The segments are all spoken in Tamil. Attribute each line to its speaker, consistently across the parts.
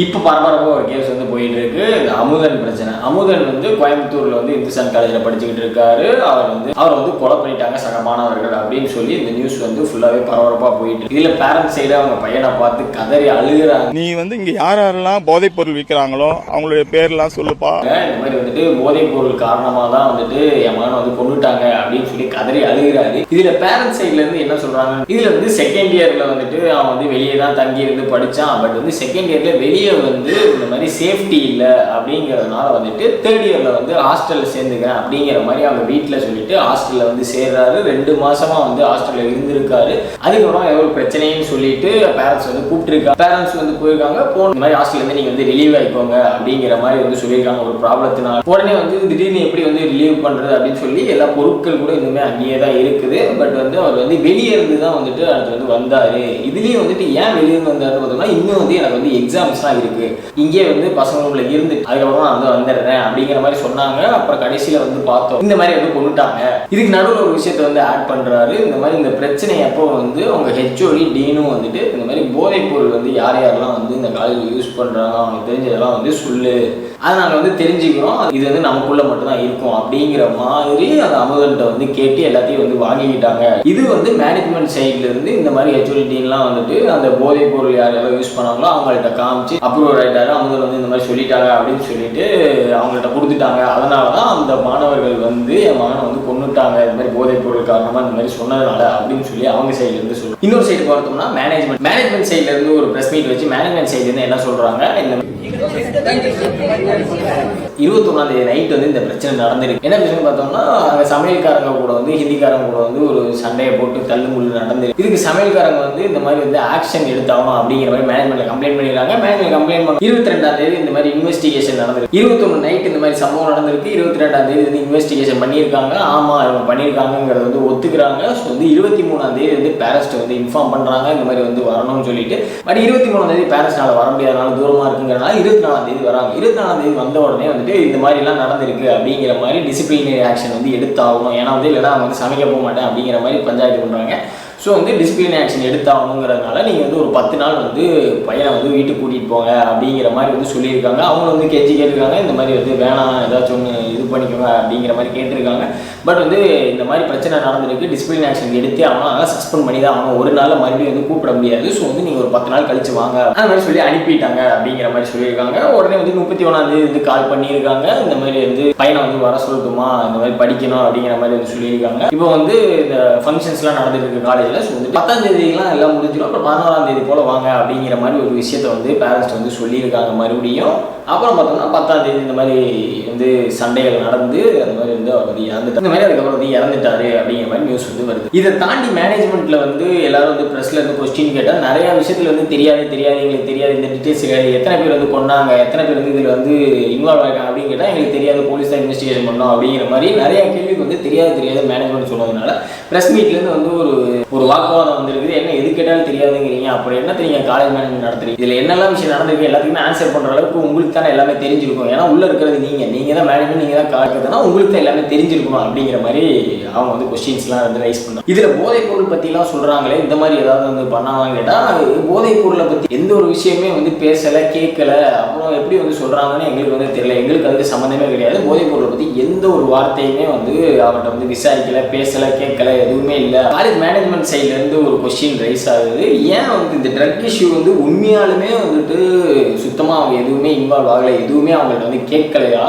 Speaker 1: இப்போ பரபரப்பாக ஒரு கேஸ் வந்து போயிட்டு இருக்கு. அமுதன் பிரச்சனை. அமுதன் வந்து கோயம்புத்தூர்ல வந்து இந்துஸ்தான் காலேஜில் படிச்சுக்கிட்டு இருக்காரு. அவர் வந்து கொலை பண்ணிட்டாங்க சக மாணவர்கள் அப்படின்னு சொல்லி இந்த நியூஸ் வந்து ஃபுல்லாவே பரபரப்பாக போயிட்டு இருக்கு. இதுல பேரண்ட்ஸ் சைடு அவங்க பையனை பார்த்து கதறி அழுகுறாங்க.
Speaker 2: நீ வந்து இங்க யாரெல்லாம் போதைப் பொருள் விற்கிறாங்களோ அவங்களுடைய பேர்லாம் சொல்லுப்பா.
Speaker 1: இந்த மாதிரி வந்துட்டு போதைப் பொருள் காரணமாக தான் வந்துட்டு என் மகனை வந்து கொண்டுட்டாங்க அப்படின்னு சொல்லி கதறி அழுகிறாரு. இதுல பேரண்ட்ஸ் சைட்ல இருந்து என்ன சொல்றாங்க, இதுல வந்து செகண்ட் இயர்ல வந்துட்டு அவன் வந்து வெளியே தான் தங்கி இருந்து படிச்சான். பட் வந்து செகண்ட் இயர்ல வெளியே வந்து இந்த மாதிரி சேஃப்டி இல்லை அப்படிங்கிறதுனால வந்துட்டு தேர்ட் இயர்ல வந்து ஹாஸ்டல்ல சேர்ந்துக்கிறேன் அப்படிங்கிற மாதிரி அவங்க வீட்டில் சொல்லிட்டு ஹாஸ்டல்ல வந்து சேர்றாரு. 2 மாசமா வந்து ஹாஸ்டல்ல இருந்திருக்காரு. அதுக்கப்புறம் எவ்வளவு பிரச்சனைன்னு சொல்லிட்டு பேரண்ட்ஸ் வந்து கூப்பிட்டுருக்காங்க. பேரண்ட்ஸ் வந்து போயிருக்காங்க. போன மாதிரி ஹாஸ்டல்ல இருந்து நீங்க வந்து ரிலீவ் ஆயிக்கோங்க அப்படிங்கிற மாதிரி வந்து சொல்லியிருக்காங்க. ஒரு ப்ராப்ளத்தினால உடனே வந்து திடீர்னு எப்படி வந்து ரிலீவ் பண்றது அப்படின்னு சொல்லி எல்லா பொருட்கள் கூட இன்னுமே அங்கேயே தான் இருக்குது. பட் வந்து அவர் வந்து வெளியே இருந்து தான் வந்துட்டு அடுத்து வந்து வந்தாரு. இதுலயும் வந்துட்டு ஏன் வெளியே இருந்து வந்தாருன்னு பார்த்தோம்னா, இன்னும் வந்து எனக்கு வந்து எக்ஸாம்ஸ்லாம் இருக்கு, இங்கே வந்து பசங்க ரூம்ல இருந்து அதுக்கப்புறம் நான் வந்து வந்துடுறேன் அப்படிங்கிற மாதிரி சொன்னாங்க. அப்புறம் கடைசியில வந்து பார்த்தோம் இந்த மாதிரி வந்து கொண்டுட்டாங்க. இதுக்கு நடுவில் ஒரு விஷயத்தை வந்து ஆட் பண்றாரு. இந்த மாதிரி இந்த பிரச்சனை எப்போ வந்து அவங்க ஹெச்ஓடி டீனும் வந்துட்டு இந்த மாதிரி போதைப் பொருள் வந்து யார் யாரெல்லாம் வந்து இந்த காலேஜில் யூஸ் பண்றாங்க அவங்க தெரிஞ்சதெல்லாம் வந்து சொல்லு, அதை நாங்கள் வந்து தெரிஞ்சுக்கிறோம், இது வந்து நமக்குள்ள மட்டும்தான் இருக்கும் அப்படிங்கிற மாதிரி அந்த அமுதன்ட்ட வந்து கேட்டு எல்லாத்தையும் வந்து வாங்கிக்கிட்டாங்க. இது வந்து மேனேஜ்மெண்ட் சைட்ல இருந்து இந்த மாதிரி ஹெச்ஓடி டீன்லாம் வந்துட்டு அந்த போதைப் பொருள் யாரெல்லாம் யூஸ் பண்ணாங்களோ அவங்கள்ட்ட காமிச்சு அப்ரூவ் ஆயிட்டாரு, அமுதன் வந்து இந்த மாதிரி சொல்லிட்டாங்க அப்படின்னு சொல்லிட்டு அவங்கள்ட்ட கொடுத்துட்டாங்க. அதனாலதான் அந்த மாணவர்கள் வந்து என் மகனை வந்து கொண்டுட்டாங்க இந்த மாதிரி போதைப் பொருள் காரணமா இந்த மாதிரி சொன்னதுனால அப்படின்னு சொல்லி அவங்க சைட்ல இருந்து சொல்லுவோம். இன்னொரு சைடு பார்த்தோம்னா மேனேஜ்மெண்ட் சைட்ல இருந்து ஒரு பிரஸ் மீட் வச்சு மேனேஜ்மெண்ட் சைட்ல இருந்து என்ன சொல்றாங்க, இந்த 21ஆம் தேதி நைட் வந்து இந்த பிரச்சனை நடந்திருக்கு. என்ன பிரச்சனை பார்த்தோம்னா, அங்கே சமையல்காரங்க கூட வந்து ஹிந்திக்காரங்க கூட வந்து ஒரு சண்டையை போட்டு தள்ளுமுள்ளு நடந்திருக்கு. இதுக்கு சமையல்காரங்க வந்து இந்த மாதிரி வந்து ஆக்ஷன் எடுத்தாகணும் அப்படிங்கிற மாதிரி மேனேஜ்மெண்ட்ல கம்ப்ளைண்ட் பண்ணிடுறாங்க. மேனேஜ்மெண்ட் கம்ப்ளைண்ட் பண்ணி 22ஆம் தேதி இந்த மாதிரி இன்வெஸ்டிகேஷன் நடந்திருக்கு. 21 நைட் இந்த மாதிரி சம்பவம் நடந்திருக்கு. 22ஆம் தேதி வந்து இன்வெஸ்டிகேஷன் பண்ணியிருக்காங்க. ஆமா இவங்க பண்ணியிருக்காங்கிறத வந்து ஒத்துக்கிறாங்க. ஸோ வந்து 23ஆம் தேதி வந்து பேரண்ட்ஸ் வந்து இன்ஃபார்ம் பண்றாங்க இந்த மாதிரி வந்து வரணும்னு சொல்லிட்டு. பட் 23ஆம் தேதி பேரண்ட்ஸ்னால வர முடியாதனால தூரமா இருக்குங்கிறனால 24ஆம் தேதி வராங்க. 24ஆம் தேதி வந்த உடனே வந்துட்டு இந்த மாதிரிலாம் நடந்திருக்கு அப்படிங்கிற மாதிரி டிசிப்ளினரி ஆக்ஷன் வந்து எடுத்தாகணும். ஏன்னா வந்து இல்லைனா அவங்க வந்து சமைக்க போக மாட்டேன் அப்படிங்கிற மாதிரி பஞ்சாயத்து பண்ணுறாங்க. ஸோ வந்து டிசிப்ளினரி ஆக்ஷன் எடுத்தாகணுங்கிறதுனால நீங்கள் வந்து ஒரு 10 நாள் வந்து பையனை வந்து வீட்டுக்கு கூட்டிகிட்டு போங்க அப்படிங்கிற மாதிரி வந்து சொல்லியிருக்காங்க. அவங்க வந்து கெஞ்சி கேட்டிருக்காங்க, இந்த மாதிரி வந்து வேணாம் ஏதாச்சும் ஒன்று இது பண்ணிக்கோங்க அப்படிங்கிற மாதிரி கேட்டிருக்காங்க. பட் வந்து இந்த மாதிரி பிரச்சனை நடந்திருக்கு, டிசிப்ளினரி ஆக்ஷன் எடுத்தே ஆகணும், அதனால் சஸ்பெண்ட் பண்ணி தான் ஆகணும், ஒரு நாளில் மறுபடியும் வந்து கூப்பிட முடியாது. ஸோ வந்து நீங்கள் ஒரு 10 நாள் கழிச்சு வாங்க அந்த மாதிரி சொல்லி அனுப்பிட்டாங்க அப்படிங்கிற மாதிரி சொல்லியிருக்காங்க. உடனே வந்து 31ஆம் தேதி வந்து கால் பண்ணியிருக்காங்க, இந்த மாதிரி வந்து பையனை வந்து வர சொல்லட்டுமா, இந்த மாதிரி படிக்கணும் அப்படிங்கிற மாதிரி வந்து சொல்லியிருக்காங்க. இப்போ வந்து இந்த ஃபங்க்ஷன்ஸ்லாம் நடந்துட்டு இருக்கு காலேஜ். 10ஆம் தேதியெல்லாம் எல்லாம் முடிஞ்சிடும், அப்புறம் 11ஆம் தேதி போல வாங்க அப்படிங்கிற மாதிரி ஒரு விஷயத்த வந்து பேரண்ட்ஸ் வந்து சொல்லியிருக்காங்க மறுபடியும். அப்புறம் பார்த்தோம்னா 10ஆம் தேதி இந்த மாதிரி வந்து சண்டைகள் நடந்து அந்த மாதிரி வந்து அவர் வந்து இறந்துட்டார். இந்த மாதிரி அதுக்கப்புறம் வந்து இறந்துட்டாரு அப்படிங்கிற மாதிரி நியூஸ் வந்து வருது. இதை தாண்டி மேனேஜ்மெண்ட்ல வந்து எல்லாரும் வந்து பிரஸ்ல இருந்து கொஸ்டின் கேட்டால் நிறைய விஷயத்துல வந்து தெரியாது எங்களுக்கு தெரியாது, இந்த டீட்டெயில்ஸ் எத்தனை பேர் வந்து கொண்டாங்க, எத்தனை பேர் வந்து இதில் வந்து இன்வால்வ் ஆகிருக்காங்க அப்படின்னு கேட்டால் எங்களுக்கு தெரியாது, போலீஸ் தான் இன்வெஸ்டிகேஷன் பண்ணோம் அப்படிங்கிற மாதிரி நிறைய கேள்விக்கு வந்து தெரியாது மேனேஜ்மெண்ட் சொன்னதுனால பிரஸ் மீட்லேருந்து வந்து ஒரு வாக்குவாதம் வந்துருக்குது. என்ன எது கேட்டாலும் தெரியாதுங்கிறீங்க, அப்புறம் என்ன தெரியுங்க காலேஜ் மேனேஜ்மெண்ட் நடத்துறீங்க, இதில் என்னெல்லாம் விஷயம் நடந்திருக்கு எல்லாத்துக்குமே ஆன்சர் பண்ணுற அளவுக்கு உங்களுக்கு தானே எல்லாமே தெரிஞ்சிருக்கும். ஏன்னா உள்ள இருக்கிறது நீங்கள் தான் மேனேஜ்மெண்ட், நீங்கள் தான் காக்கிறதுனா உங்களுக்கு தான் எல்லாமே தெரிஞ்சிருக்கணும் அப்படிங்கிற மாதிரி அவங்க வந்து கொஸ்டின்ஸ்லாம் வந்து ரைஸ் பண்ணுறாங்க. இதில் போதைப் பொருள் பற்றிலாம் சொல்கிறாங்களே, இந்த மாதிரி ஏதாவது வந்து பண்ணாங்கன்னு கேட்டால் போதைப் பொருளை பற்றி எந்த ஒரு விஷயமே வந்து பேசலை கேட்கல, அப்புறம் எப்படி வந்து சொல்கிறாங்கன்னு எங்களுக்கு வந்து தெரியல, எங்களுக்கு அதுக்கு சம்மந்தமே கிடையாது. போதைப் பொருளை பற்றி எந்த ஒரு வார்த்தையுமே வந்து அவர்கிட்ட வந்து விசாரிக்கல, பேசலை, கேட்கல, எதுவுமே இல்லை. காலேஜ் மேனேஜ்மெண்ட் சைட்ல இருந்து ஒரு கொஸ்டின் ரைஸ் ஆகுது, ஏன் வந்து இந்த ட்ரக் இஷ்யூ வந்து உண்மையாலுமே வந்துட்டு சுத்தமாக அவங்க எதுவுமே இன்வால்வ் ஆகலை, எதுவுமே அவங்கள்ட்ட வந்து கேட்கலையா,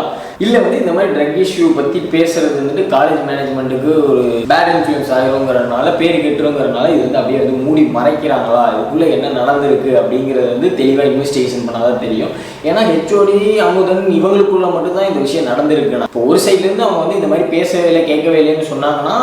Speaker 1: இல்லை வந்து இந்த மாதிரி ட்ரக் இஷ்யூ பற்றி பேசுறது வந்துட்டு காலேஜ் மேனேஜ்மெண்ட்டுக்கு ஒரு பேட் இன்ஃப்ளூயன்ஸ் ஆகிருங்கிறதுனால, பேர் கெட்டுருங்கிறதுனால இது வந்து அப்படியே வந்து மூடி மறைக்கிறாங்களா, இதுக்குள்ளே என்ன நடந்திருக்கு அப்படிங்கிறது வந்து தெளிவாக இன்வெஸ்டிகேஷன் பண்ணாதான் தெரியும். ஏன்னா ஹெச்ஓடி அமுதன் இவங்களுக்குள்ள மட்டும்தான் இந்த விஷயம் நடந்திருக்குன்னா, இப்போ ஒரு சைட்லேருந்து அவங்க வந்து இந்த மாதிரி பேசவே இல்லை கேட்கவே இல்லைன்னு சொன்னாங்கன்னா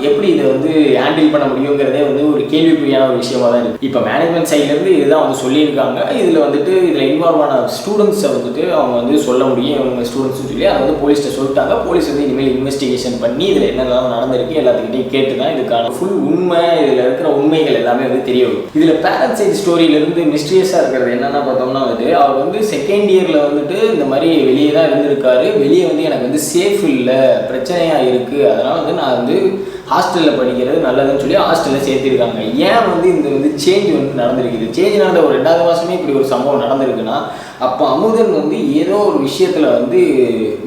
Speaker 1: எப்படி இதை வந்து ஹேண்டில் பண்ண முடியுங்கிறதே வந்து ஒரு கேள்விக்குறியான ஒரு விஷயமா தான் இருக்குது. இப்போ மேனேஜ்மெண்ட் சைட்லேருந்து இதுதான் வந்து சொல்லியிருக்காங்க. இதில் வந்துட்டு இதில் இன்வால்வ் ஆன ஸ்டூடெண்ட்ஸை வந்துட்டு அவங்க வந்து சொல்ல முடியும், இவங்க ஸ்டூடெண்ட்ஸ்னு சொல்லி அதை வந்து போலீஸ்ட்ட சொல்லிட்டாங்க. போலீஸ் வந்து இனிமேல் இன்வெஸ்டிகேஷன் பண்ணி இதில் என்னெல்லாம் நடந்திருக்கு எல்லாத்துக்கிட்டையும் கேட்டு தான் இதுக்கான ஃபுல் உண்மை, இதில் இருக்கிற உண்மைகள் எல்லாமே வந்து தெரிய வரும். இதில் பேரண்ட் சைட் ஸ்டோரியிலேருந்து மிஸ்டீரியஸாக இருக்கிறது என்னென்னா பார்த்தோம்னா வந்துட்டு அவர் வந்து செகண்ட் இயரில் வந்துட்டு இந்த மாதிரி வெளியே தான் இருந்திருக்காரு. வெளியே வந்து எனக்கு வந்து சேஃப் இல்லை, பிரச்சனையாக இருக்குது, அதனால் வந்து நான் வந்து ஹாஸ்டலில் படிக்கிறது நல்லதுன்னு சொல்லி ஹாஸ்டலில் சேர்த்திருக்காங்க. ஏன் வந்து இந்த வந்து சேஞ்ச் வந்து நடந்திருக்குது? சேஞ்ச் நடந்த ஒரு 2வது மாதமே இப்படி ஒரு சம்பவம் நடந்திருக்குன்னா, அப்போ அமுதன் வந்து ஏதோ ஒரு விஷயத்தில் வந்து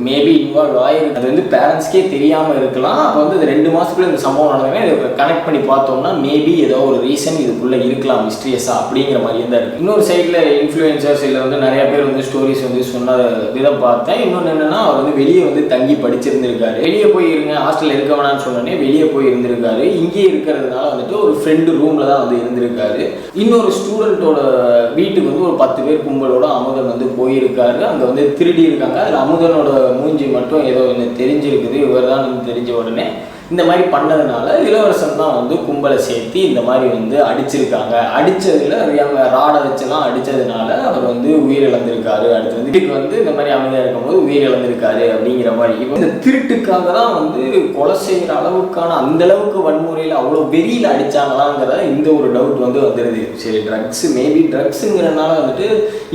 Speaker 1: மேபி இன்வால்வ் ஆகிருக்கு. அது வந்து பேரண்ட்ஸ்க்கே தெரியாமல் இருக்கலாம். அப்போ வந்து இந்த 2 மாதத்துக்குள்ள இந்த சம்பவம் நடந்தவே இதை கனெக்ட் பண்ணி பார்த்தோம்னா மேபி ஏதோ ஒரு ரீசன் இதுக்குள்ளே இருக்கலாம் மிஸ்டீரியஸாக அப்படிங்கிற மாதிரியே தான் இருக்குது. இன்னொரு சைடில் இன்ஃப்ளூயன்சர்ஸ் இல்லை வந்து நிறைய பேர் வந்து ஸ்டோரிஸ் வந்து சொன்ன விதம் பார்த்தேன். இன்னொன்று என்னென்னா, அவர் வந்து வெளியே வந்து தங்கி படிச்சிருந்திருக்காரு. வெளியே போய் இருங்க, ஹாஸ்டலில் இருக்க வேணாம்னு சொன்னோடனே வெளியே போய் இருந்திருக்காரு. இங்கே இருக்கிறதுனால வந்துட்டு ஒரு ஃப்ரெண்டு ரூமில் தான் வந்து இருந்திருக்காரு. இன்னொரு ஸ்டூடெண்ட்டோட வீட்டுக்கு வந்து ஒரு 10 பேர் கும்பலோட அமுதன் வந்து போயிருக்காரு. அங்கே வந்து திருடி இருக்காங்க. அதில் அமுதனோட மூஞ்சி மட்டும் ஏதோ எனக்கு தெரிஞ்சிருக்குது. இவர் தான் தெரிஞ்ச உடனே இந்த மாதிரி பண்ணதுனால இளவரசன் தான் வந்து கும்பலை சேர்த்து இந்த மாதிரி வந்து அடிச்சிருக்காங்க. அடித்ததில் ராடை வச்செல்லாம் அடித்ததுனால அவர் வந்து உயிரிழந்திருக்காரு. அடுத்து வந்து வீட்டுக்கு வந்து இந்த மாதிரி அமைதியாக இருக்கும்போது உயிரிழந்திருக்காரு அப்படிங்கிற மாதிரி. இப்போ இந்த திருட்டுக்காக தான் வந்து கொலை செய்கிற அளவுக்கான அந்த அளவுக்கு வன்முறையில் அவ்வளோ வெறியில் அடித்தாங்களாங்கிற இந்த ஒரு டவுட் வந்து வந்துடுது. சரி, மேபி ட்ரக்ஸுங்கிறனால வந்துட்டு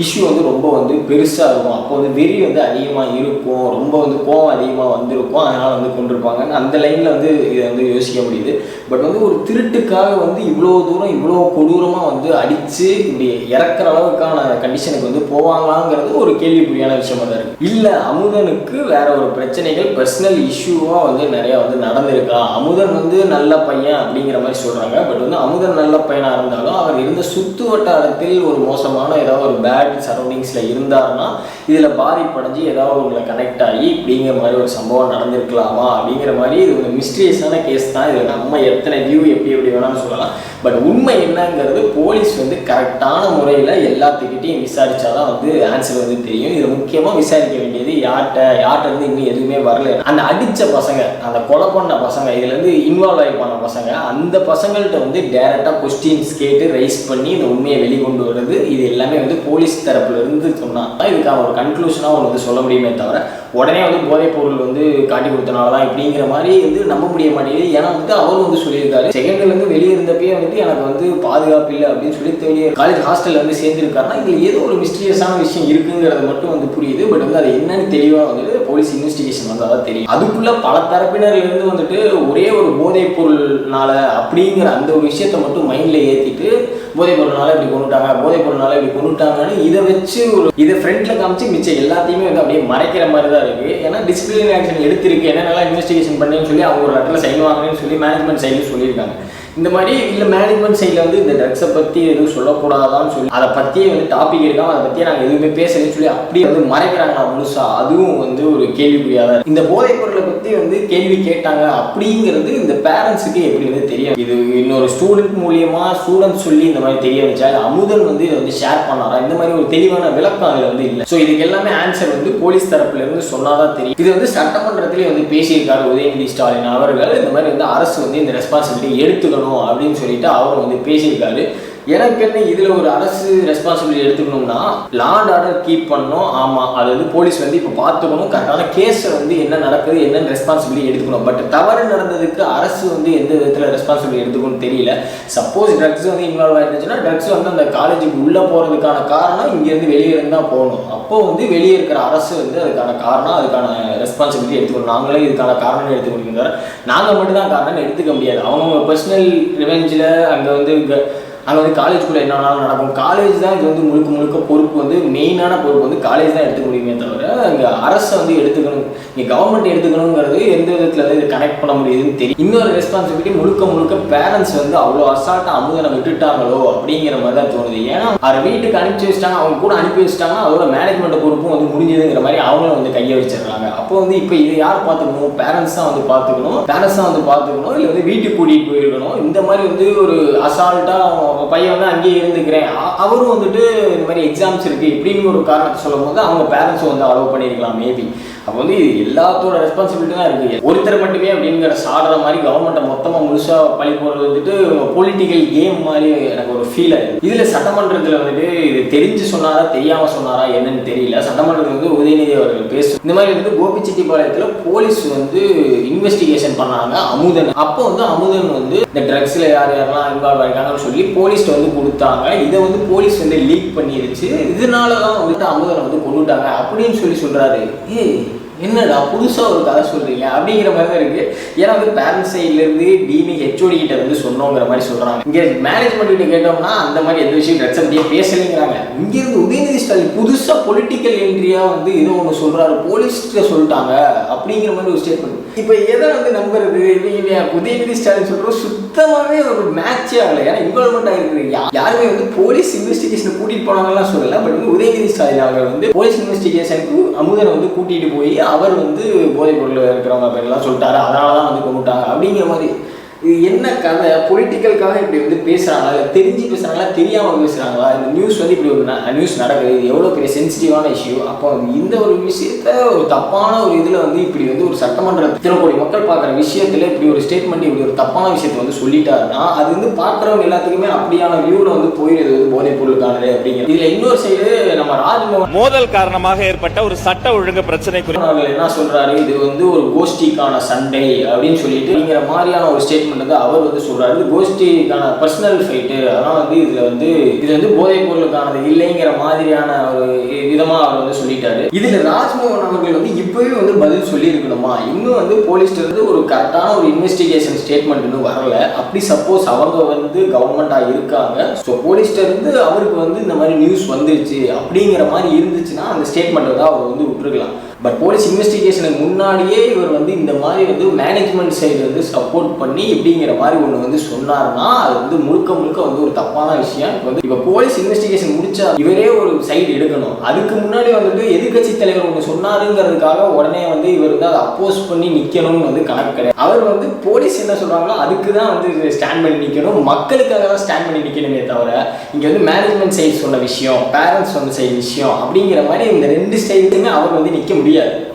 Speaker 1: இஷ்யூ வந்து ரொம்ப வந்து பெருசாக இருக்கும். அப்போ வந்து வெறி வந்து அதிகமாக இருக்கும், ரொம்ப வந்து கோவம் அதிகமாக வந்திருக்கும், அதனால் வந்து கொண்டிருப்பாங்க. அந்த லைனில் வந்து இதை வந்து யோசிக்க முடியுது. பட் வந்து ஒரு திருட்டுக்காக வந்து இவ்வளோ தூரம் இவ்வளோ கொடூரமாக வந்து அடித்து இப்படி இறக்குற அளவுக்கான கண்டிஷனுக்கு வந்து போவாங்களாங்கிறது ஒரு கேள்விக்குறியான விஷயமா தான் இருக்குது. இல்லை அமுதனுக்கு வேற ஒரு பிரச்சனைகள் பர்சனல் இஷ்யூவாக வந்து நிறையா வந்து நடந்திருக்கலாம். அமுதன் வந்து நல்ல பையன் அப்படிங்கிற மாதிரி சொல்கிறாங்க. பட் வந்து அமுதன் நல்ல பையனாக இருந்தாலும் அவர் இருந்த சுற்று வட்டாரத்தில் ஒரு மோசமான ஏதாவது ஒரு பேட் சரௌண்டிங்ஸில் இருந்தாருன்னா இதில் பாதிப்படைஞ்சு ஏதாவது உங்களை கனெக்ட் ஆகி இப்படிங்கிற மாதிரி ஒரு சம்பவம் நடந்திருக்கலாமா அப்படிங்கிற மாதிரி இது ஒரு மிஸ்டீரியஸான கேஸ் தான். இதில் நம்ம எத்தனை வியூ எப்படி வேணாலும் சொல்லலாம். பட் உண்மை என்னங்கிறது போலீஸ் வந்து கரெக்டான முறையில் எல்லாத்துக்கிட்டையும் விசாரிச்சாதான் வந்து ஆன்சர் வந்து தெரியும். இதில் முக்கியமாக விசாரிக்க வேண்டியது யார்கிட்ட இருந்து இன்னும் எதுவுமே வரல. அந்த அடித்த பசங்க, அந்த கொலை பண்ண பசங்க, இதுலேருந்து இன்வால்வ் ஆகி பண்ண பசங்க, அந்த பசங்கள்கிட்ட வந்து டேரெக்டாக கொஸ்டின்ஸ் கேட்டு ரைஸ் பண்ணி இந்த உண்மையை வெளிக்கொண்டு வருது. இது எல்லாமே வந்து போலீஸ் தரப்புல இருந்து சொன்னால் இதுக்கான ஒரு கன்க்ளூஷனாக ஒன்று வந்து சொல்ல முடியுமே தவிர உடனே வந்து போதைப் பொருள் வந்து காட்டி கொடுத்தனால தான் இப்படிங்கிற மாதிரி வந்து நம்ப முடிய மாட்டேங்குது. ஏன்னா வந்து அவரும் வந்து சொல்லியிருக்காரு, செகண்ட்லேருந்து வெளியே இருந்தப்பயே வந்து எனக்கு வந்து பாதுகாப்பு இல்லை அப்படின்னு சொல்லி வெளியே காலேஜ் ஹாஸ்டலில் வந்து சேர்ந்துருக்காருன்னா இதில் ஏதோ ஒரு மிஸ்டீரியஸான விஷயம் இருக்குங்கிறது மட்டும் வந்து புரியுது. பட் வந்து அது என்னன்னு தெளிவாக வந்துட்டு போலீஸ் இன்வெஸ்டிகேஷன் வந்து அதான் தெரியும். அதுக்குள்ள பல தரப்பினர்லேருந்து வந்துட்டு ஒரே ஒரு போதைப் பொருள்னால அப்படிங்கிற அந்த ஒரு விஷயத்தை மட்டும் மைண்டில் ஏற்றிட்டு போதைப் பொருள்னால இப்படி கொண்டுட்டாங்க, போதைப் பொருள்னால இப்படி கொண்டுட்டாங்கன்னு இதை வச்சு இதை ஃப்ரண்ட்ல காமிச்சு மிச்சம் எல்லாத்தையுமே வந்து அப்படியே மறைக்கிற மாதிரி தான் இருக்குது. ஏன்னா டிசிப்ளினரி ஆக்ஷன் எடுத்திருக்கு, என்னென்னலாம் இன்வெஸ்டிகேஷன் பண்ணேன்னு சொல்லி அவங்க ஒரு லெட்டரில் சைன் வாங்கினேன்னு சொல்லி மேனேஜ்மெண்ட் சைடில் சொல்லியிருக்காங்க. இந்த மாதிரி இல்லை மேனேஜ்மெண்ட் சைடில் வந்து இந்த ட்ரக்ஸை பற்றி எதுவும் சொல்லக்கூடாதான்னு சொல்லி அதை பற்றியே வந்து டாபிக் எடுக்காமல் அதை பற்றியே நாங்கள் எதுவுமே பேசலன்னு சொல்லி அப்படியே வந்து மறைக்கிறாங்களா முழுசா, அதுவும் வந்து ஒரு கேள்விக்குறியாக தான். இந்த போதைப் பொருளை பற்றி வந்து கேள்வி கேட்டாங்க அப்படிங்கிறது இந்த பேரண்ட்ஸுக்கு எப்படி வந்து தெரியும்? இது இன்னொரு ஸ்டூடெண்ட் மூலியமாக ஸ்டூடெண்ட் சொல்லி இந்த மாதிரி தெரிய வச்சா அமுதன் வந்து இதை வந்து ஷேர் பண்ணாரா, இந்த மாதிரி ஒரு தெளிவான விளக்கம் அதில் வந்து இல்லை. ஸோ இதுக்கு எல்லாமே ஆன்சர் வந்து போலீஸ் தரப்புல இருந்து சொன்னாதான் தெரியும். இது வந்து சட்டமன்றத்திலே வந்து பேசியிருக்காரு உதயநிதி ஸ்டாலின் அவர்கள். இந்த மாதிரி வந்து அரசு வந்து இந்த ரெஸ்பான்சிபிலிட்டி எடுத்துக்கணும் அப்படின்னு சொல்லிட்டு அவர் வந்து பேசியிருக்காரு. எனக்கு என்ன இதில் ஒரு அரசு ரெஸ்பான்சிபிலிட்டி எடுத்துக்கணும்னா லா அண்ட் ஆர்டர் கீப் பண்ணணும். ஆமாம், அது வந்து போலீஸ் வந்து இப்போ பார்த்துக்கணும், கரெக்டான கேஸை வந்து என்ன நடக்குது என்னென்னு ரெஸ்பான்சிபிலிட்டி எடுத்துக்கணும். பட் தவறு நடந்ததுக்கு அரசு வந்து எந்த விதத்தில் ரெஸ்பான்சிபிலிட்டி எடுத்துக்கணும்னு தெரியல. சப்போஸ் ட்ரக்ஸ் வந்து இன்வால்வ் ஆகிருந்துச்சுன்னா ட்ரக்ஸ் வந்து அந்த காலேஜுக்கு உள்ளே போகிறதுக்கான காரணம் இங்கேருந்து வெளியே இருந்தால் போகணும். அப்போது வந்து வெளியே இருக்கிற அரசு வந்து அதுக்கான காரணம், அதுக்கான ரெஸ்பான்சிபிலிட்டி எடுத்துக்கணும். நாங்களே இதுக்கான காரணம் எடுத்துக்க முடியும், நாங்கள் மட்டும்தான் காரணம் எடுத்துக்க முடியாது. அவங்க பர்சனல் ரிவெஞ்சில் அங்கே வந்து காலேஜுக்குள்ளே என்ன வேணாலும் நடக்கும். காலேஜ் தான் இது வந்து முழுக்க பொறுப்பு வந்து மெயினான பொறுப்பு வந்து காலேஜ் தான் எடுத்துக்க முடியுமே தவிர அங்கே அரசை வந்து எடுத்துக்கணும், இங்கே கவர்மெண்ட் எடுத்துக்கணுங்கிறது எந்த விதத்தில் வந்து இது கனெக்ட் பண்ண முடியுதுன்னு தெரியும். இன்னொரு ரெஸ்பான்சிபிலிட்டி முழுக்க பேரண்ட்ஸ் வந்து அவ்வளோ அசால்ட்டாக அமுதனை விட்டுட்டாங்களோ அப்படிங்கிற மாதிரி தான் தோணுது. ஏன்னா அவர் வீட்டுக்கு அனுப்பிச்சி வச்சிட்டாங்க, அவங்க கூட அனுப்பி வச்சிட்டாங்கன்னா அதோட மேனேஜ்மெண்ட் பொறுப்பும் வந்து முடிஞ்சதுங்கிற மாதிரி அவங்களும் வந்து கையை வச்சிடுறாங்க. அப்போ வந்து இப்போ இது யார் பார்த்துக்கணும்? பேரண்ட்ஸ் தான் வந்து பார்த்துக்கணும், இல்லை வந்து வீட்டுக்கு கூட்டிகிட்டு போயிருக்கணும். இந்த மாதிரி வந்து ஒரு அசால்ட்டாக பையன் வந்து அங்கேயே இருந்துக்கிறேன், அவரும் வந்துட்டு இந்த மாதிரி எக்ஸாம்ஸ் இருக்குது இப்படின்னு ஒரு காரணத்தை சொல்லும் போது அவங்க பேரண்ட்ஸும் வந்து அலோவ் பண்ணியிருக்கலாம் மேபி. அப்போ வந்து எல்லாத்தோட ரெஸ்பான்சிபிலிட்டி தான் இருக்குது. ஒருத்தர் மட்டுமே அப்படிங்கிற சாடுற மாதிரி கவர்மெண்ட்டை மொத்தமாக முழுசாக பழி போடுறது வந்துட்டு பொலிட்டிக்கல் கேம் மாதிரி எனக்கு ஒரு ஃபீல் ஆகுது. இதில் சட்டமன்றத்தில் வந்துட்டு இது தெரிஞ்சு சொன்னாரா தெரியாமல் சொன்னாரா என்னன்னு தெரியல. சட்டமன்றத்தில் வந்து உதயநிதி அவர்கள் பேசும் இந்த மாதிரி வந்து கோபிச்செட்டிப்பாளையத்தில் போலீஸ் வந்து இன்வெஸ்டிகேஷன் பண்ணாங்க அமுதன். அப்போ வந்து அமுதன் வந்து இந்த ட்ரக்ஸில் யாரெல்லாம் இன்வால்வ் ஆகிருக்காங்கன்னு சொல்லி போலீஸ்ட்டு வந்து கொடுத்தாங்க. இதை வந்து போலீஸ் வந்து லீக் பண்ணிருச்சு, இதனால தான் வந்துட்டு அமுதனை வந்து கொண்டுட்டாங்க அப்படின்னு சொல்கிறாரு. என்னடா புதுசாக ஒரு கதை சொல்கிறீங்க அப்படிங்கிற மாதிரி தான் இருக்குது. ஏன்னா வந்து பேரண்ட்ஸ் சைட்லேருந்து டீனி ஹெச்ஓடி கிட்ட வந்து சொன்னோங்கிற மாதிரி சொல்கிறாங்க. இங்கே மேனேஜ்மெண்ட் கிட்ட கேட்டோம்னா அந்த மாதிரி எந்த விஷயம் ட்ரக்ஸ் அப்படியே பேசலைங்கிறாங்க. இங்கேருந்து உதயநிதி ஸ்டாலின் புதுசாக பொலிட்டிக்கல் என்ட்ரியாக வந்து ஏதோ ஒன்று சொல்கிறாரு, போலீஸ்கிட்ட சொல்லிட்டாங்க அப்படிங்கிற மாதிரி ஒரு ஸ்டேட்மெண்ட். இப்போ எதை வந்து நம்புறது? உதயநிதி ஸ்டாலின் சொல்கிறோம் சுத்தமாகவே ஒரு மேட்சே ஆகலை. ஏன்னா இன்வால்மெண்ட் ஆகிருக்கு. யாருமே வந்து போலீஸ் இன்வெஸ்டிகேஷன் கூட்டிகிட்டு போனாங்கலாம் சொல்லலை. பட் வந்து உதயநிதி ஸ்டாலின் அவங்க வந்து போலீஸ் இன்வெஸ்டிகேஷனுக்கு அமுதனை வந்து கூட்டிகிட்டு போய் அவர் வந்து போதைப் பொருள் இருக்கிறவங்க பேரெல்லாம் சொல்லிட்டாரு, அதனால தான் வந்து கொண்டுட்டாங்க அப்படிங்கிற மாதிரி. இது என்ன கதை? பொலிட்டிக்கலுக்காக இப்படி வந்து பேசுகிறாங்களா, இல்லை தெரிஞ்சு பேசுகிறாங்களா, தெரியாமல் பேசுகிறாங்களா? இந்த நியூஸ் வந்து இப்படி ஒரு நியூஸ் நடக்குது, இது எவ்வளோ பெரிய சென்சிட்டிவான இஷ்யூ. அப்போ இந்த ஒரு விஷயத்த ஒரு தப்பான ஒரு இதில் வந்து இப்படி வந்து ஒரு சட்டமன்ற இத்தனை கோடி மக்கள் பார்க்குற விஷயத்தில் இப்படி ஒரு ஸ்டேட்மெண்ட், இப்படி ஒரு தப்பான விஷயத்தை வந்து சொல்லிட்டாருன்னா அது வந்து பார்க்குறவங்க எல்லாத்துக்குமே அப்படியான வியூவில் வந்து போயிடுது வந்து போதைப் பொருளுக்கானது அப்படிங்கிறது. இதில் இன்னொரு சைடு நம்ம ராஜ்மோகன்
Speaker 3: மோதல் காரணமாக ஏற்பட்ட ஒரு சட்ட ஒழுங்கு பிரச்சனை
Speaker 1: அவர்கள் என்ன சொல்றாரு, இது வந்து ஒரு கோஷ்டிக்கான சண்டை அப்படின்னு சொல்லிட்டு அப்படிங்கிற மாதிரியான ஒரு ஸ்டேட்மெண்ட் வந்து அவர் வந்து சொல்றாரு. கோஷ்டிக்கான பர்சனல் ஃபைட்டு, அதெல்லாம் வந்து இது வந்து போதைப் பொருளுக்கானது இல்லைங்கிற மாதிரியான ஒரு விதமா அவர் வந்து சொல்லிட்டாரு. இதுல ராஜ்மோகன் அவர்கள் வந்து இப்பவே வந்து பதில் சொல்லி இருக்கணுமா? இன்னும் வந்து போலீஸ்ல இருந்து ஒரு கரெக்டான ஒரு இன்வெஸ்டிகேஷன் ஸ்டேட்மெண்ட் இன்னும் வரல. அப்படி சப்போஸ் அவங்க வந்து கவர்மெண்டா இருக்காங்க, ஸோ போலீஸ்ல இருந்து அவருக்கு வந்து இந்த மாதிரி நியூஸ் வந்துருச்சு அப்படிங்கிற மாதிரி இருந்துச்சுன்னா அந்த ஸ்டேட்மெண்ட் வந்து அவர் வந்து விட்டுருக்கலாம். பட் போலீஸ் இன்வெஸ்டிகேஷனுக்கு முன்னாடியே இவர் வந்து இந்த மாதிரி வந்து மேனேஜ்மெண்ட் சைடு வந்து சப்போர்ட் பண்ணி இப்படிங்கிற மாதிரி ஒன்று வந்து சொன்னார்னா அது வந்து முழுக்க வந்து ஒரு தப்பான விஷயம். இப்போ போலீஸ் இன்வெஸ்டிகேஷன் முடிச்சா இவரே ஒரு சைடு எடுக்கணும். அதுக்கு முன்னாடி வந்துட்டு எதிர்கட்சி தலைவர் ஒன்று சொன்னாருங்கிறதுக்காக உடனே வந்து இவர் வந்து அதை அப்போஸ் பண்ணி நிற்கணும்னு வந்து கணக்கு கிடையாது. அவர் வந்து போலீஸ் என்ன சொல்றாங்களோ அதுக்கு தான் வந்து ஸ்டாண்ட் பண்ணி நிற்கணும், மக்களுக்காக தான் ஸ்டாண்ட் பண்ணி நிற்கணுமே தவிர இங்கே வந்து மேனேஜ்மெண்ட் சைடு சொன்ன விஷயம், பேரண்ட்ஸ் சொன்ன சைடு விஷயம் அப்படிங்கிற மாதிரி இந்த ரெண்டு ஸ்டைலுமே அவர் வந்து நிற்க முடியாது.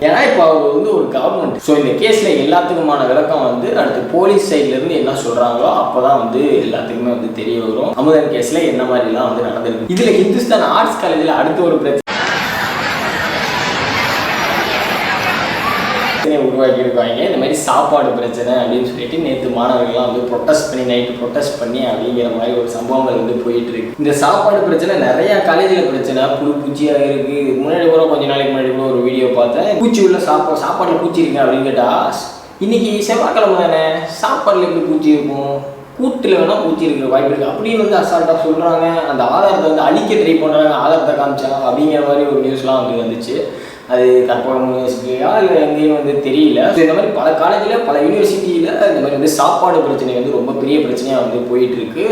Speaker 1: ஏன்னா இப்போ அவர் வந்து ஒரு கவர்மெண்ட். ஸோ இந்த கேஸ்ல எல்லாத்துக்குமான விளக்கம் வந்து அடுத்து போலீஸ் சைட்ல இருந்து என்ன சொல்றாங்களோ அப்போதான் வந்து எல்லாத்துக்குமே வந்து தெரிய வரும் அமுதன் கேஸ்ல என்ன மாதிரிலாம் வந்து நடந்திருக்கு. இதுல ஹிந்துஸ்தான் ஆர்ட்ஸ் காலேஜில் அடுத்த ஒரு பிரச்சனை உருவாக்கி இருக்காங்க. இந்த மாதிரி சாப்பாடு பிரச்சனை அப்படின்னு சொல்லிட்டு நேற்று மாணவர்கள்லாம் வந்து ப்ரொட்டஸ்ட் பண்ணி நைட்டு ப்ரொட்டஸ்ட் பண்ணி அப்படிங்கிற மாதிரி ஒரு சம்பவங்கள் வந்து போயிட்டு இருக்கு. இந்த சாப்பாடு பிரச்சனை நிறைய காலேஜில் பிரச்சனை, புழு பூச்சியாக இருக்கு. முன்னாடி கூட கொஞ்ச நாளைக்கு முன்னாடி கூட ஒரு வீடியோ பார்த்தேன், பூச்சி உள்ள சாப்பாட்டில் பூச்சி இருக்கு அப்படின்னு கேட்டா, இன்னைக்கு செவ்வாய்க்கிழமை தானே, சாப்பாடுல எப்படி பூச்சி இருக்கும், கூட்டில் வேணால் பூச்சி இருக்கிற வாய்ப்பு இருக்குது அப்படின்னு வந்து அசால்ட்டாக சொல்கிறாங்க. அந்த ஆதாரத்தை வந்து அழிக்க ட்ரை பண்ணுறாங்க, ஆதாரத்தை காமிச்சாங்க அப்படிங்கிற மாதிரி ஒரு நியூஸ்லாம் வந்து வந்துச்சு. அது கற்பகம் யூனிவர்சிட்டியா இல்லை எங்கேயும் வந்து தெரியல. ஸோ இந்த மாதிரி பல காலேஜில் பல யூனிவர்சிட்டியில் இந்த மாதிரி வந்து சாப்பாடு பிரச்சனை வந்து ரொம்ப பெரிய பிரச்சனையாக வந்து போயிட்டு இருக்கு.